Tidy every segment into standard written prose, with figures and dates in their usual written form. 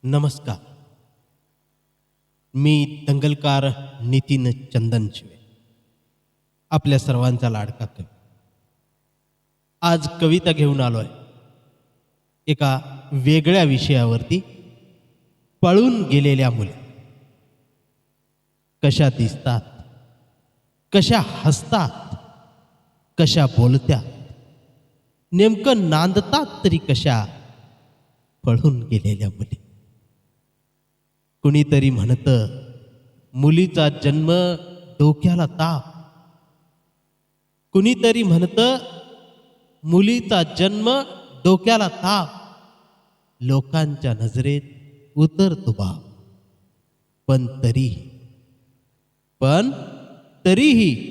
नमस्कार. मी दंगलकार नितीन चंदनशिवे, आपल्या सर्वांचा लाडका कवी. आज कविता घेऊन आलोय एका वेगळ्या विषयावरती. पळून गेलेल्या मुली कशा दिसतात, कशा हसतात, कशा बोलत्या, नेमकं नांदतात तरी कशा पळून गेलेल्या मुली. कुणीतरी म्हणतं मुलीचा जन्म डोक्याला ताप, कुणीतरी म्हणतं मुलीचा जन्म डोक्याला ताप, लोकांच्या नजरेत उतरतो बाप. पण तरीही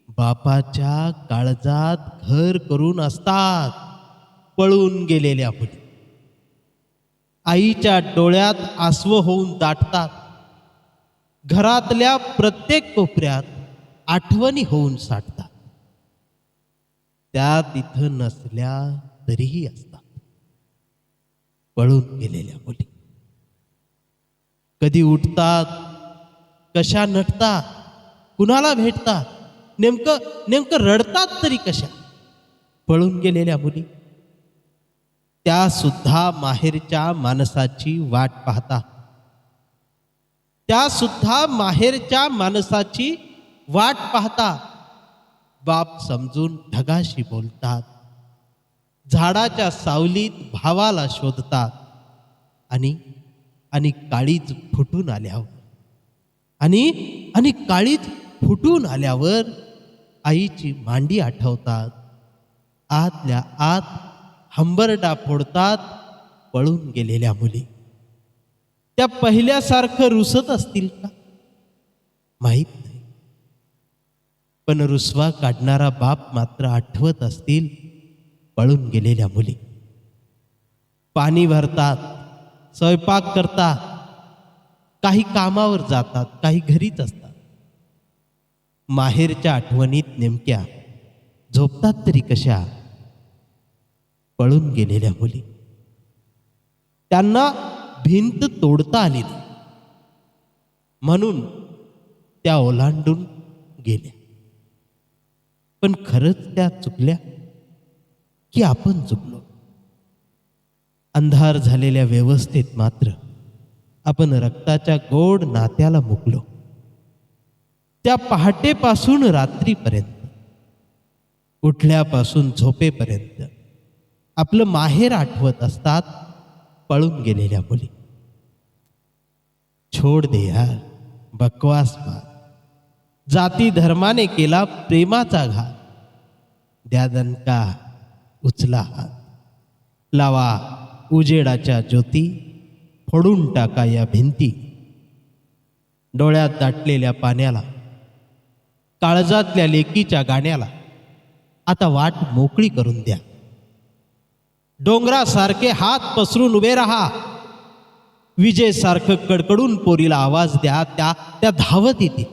बापाच्या काळजात घर करून असतात पळून गेलेल्या मुली. आईच्या डोळ्यात आसव होऊन दाटतात, घरातल्या प्रत्येक कोपऱ्यात आठवणी होऊन साठतात. त्या तिथं नसल्या तरीही असतात पळून गेलेल्या मुली. कधी उठतात, कशा नटतात, कुणाला भेटतात, नेमकं रडतात तरी कशा पळून गेलेल्या मुली. त्या सुद्धा माहेरच्या माणसाची वाट पाहतात, त्या सुद्धा माहेरच्या माणसाची वाट पाहतात. बाप समजून ढगाशी बोलतात, झाडाच्या सावलीत भावाला शोधतात. आणि काळीज फुटून आल्यावर आणि काळीज फुटून आल्यावर आईची मांडी आठवतात. आतल्या आत हंबरडा फोडतात पळून गेलेल्या मुली. त्या पहिल्यासारखं रुसत असतील का माहीत नाही, पण रुसवा काढणारा बाप मात्र आठवत असतील पळून गेलेल्या मुली. पाणी भरतात, स्वयंपाक करतात, काही कामावर जातात, काही घरीच असतात. माहेरच्या आठवणीत नेमक्या झोपतात तरी कशा पळून गेलेल्या मुली. त्यांना भिंत तोडता आली नाही म्हणून त्या ओलांडून गेल्या. पण खरंच त्या चुकल्या की आपण चुकलो? अंधार झालेल्या व्यवस्थेत मात्र आपण रक्ताच्या गोड नात्याला मुकलो. त्या पहाटेपासून रात्रीपर्यंत, उठल्यापासून झोपेपर्यंत आपलं माहेर आठवत असतात पळून गेलेल्या मुली. छोड दे यार बकवास बात, जाती धर्माने केला प्रेमाचा घात. द्या दणका उचला हात, लावा उजेडाच्या ज्योती, फोडून टाका या भिंती. डोळ्यात दाटलेल्या पाण्याला, काळजातल्या लेकीच्या गाण्याला आता वाट मोकळी करून द्या. डोंगरासारखे हात पसरून उभे राहा, विजेसारखं कडकडून पोरीला आवाज द्या. त्या धावत येतील,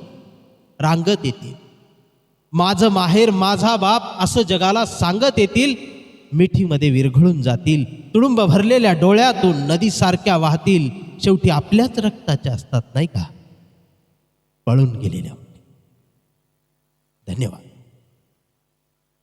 रांगत येतील, माझं माहेर माझा बाप असं जगाला सांगत येतील. मिठीमध्ये विरघळून जातील, तुडुंब भरलेल्या डोळ्यातून नदीसारख्या वाहतील. शेवटी आपल्याच रक्ताच्या असतात नाही का पळून गेलेल्या. धन्यवाद.